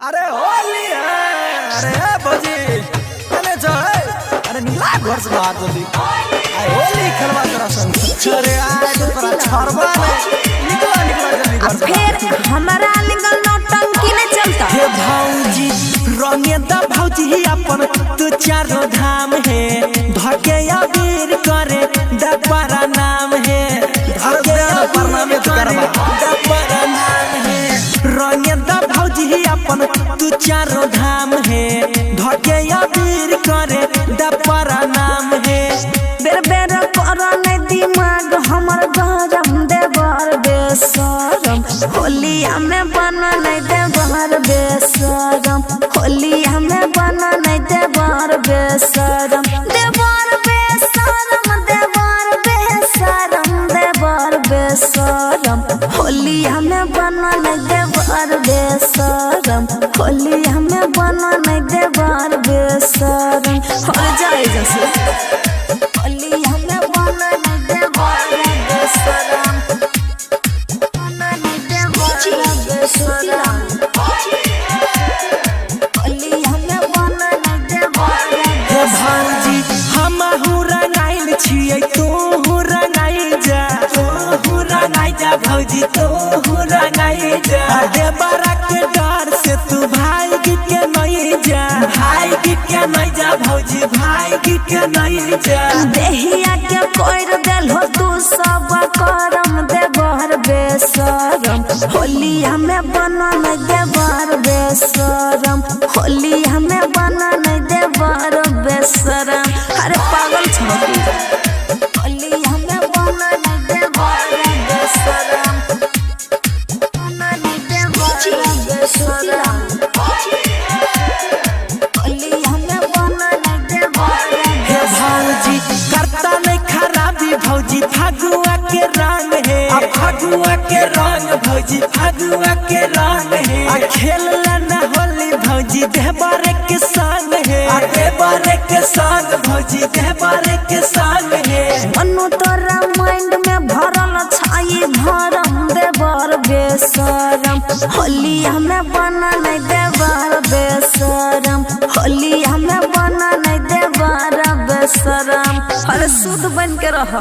अरे होली है। अरे भौजी कने छ अरे निकला घर से बाहर जल्दी आए होली खेलवा तेरा संग। अरे आए तो तेरा छरबा निकला जल्दी घर से। फिर हमारा लिंगल नौटंकी ने चलता हे भौजी रंगे दा भौजी अपन तू चारों धाम है धके अबीर करे दपरा नाम है धके दपरा में तो करबा दपरा नाम है रंगे दा भौजी अपन तू चारों धाम है धके अबीर करे दपरा नाम है। बेर बेर कर नहीं दिमाग हमर गरम देवर बेसरम होली हमें बना नहीं देवर बेसरम होली हमें बना नहीं देवर बेसरम देवर बेसरम देवर बेसरम देवर बेसरम होली हमें बना नहीं देवर बेसरम होली हमें बना नहीं देवर बेसरम हो जाए जैसे होली हमें बना नहीं देवर बेसरम बना नहीं देवर बेसरम होली हमें बना नहीं देवर हे भौजी हमहु रंगाइल छियै तोहु रंगाइ जा तोहु रंगाइ जा भौजी तोहु रंगाइ जा देवरा के डर से तू भाई के नहीं जा भाई के नहीं जा भौजी भाई के नहीं जा। देहिया के कोइर देल हो तू सब करम देवर बेसरम होली हमें बना नहीं देवर बेसरम होली हमें बना नहीं देवर बेसरम। अरे पागल छोड़ी होली हमें बना नहीं देवर बेसरम बना नहीं देवर बेसरम होली हमें बना नहीं देवर हे भौजी करता नहीं खराबी भौजी फगुआ के रंग है फगुआ के रंग भौजी फगुआ के रंग है खेल लेना होली भौजी देवरे के संग है देवरे के संग भौजी देवरे के संग है। मनु तोरा माइंड में भरल छाई भरम देवर बेसरम होली हमें बना नहीं देवर बेसरम होली हमें बना नहीं देवर बेसरम। अरे शुद्ध बन के रह।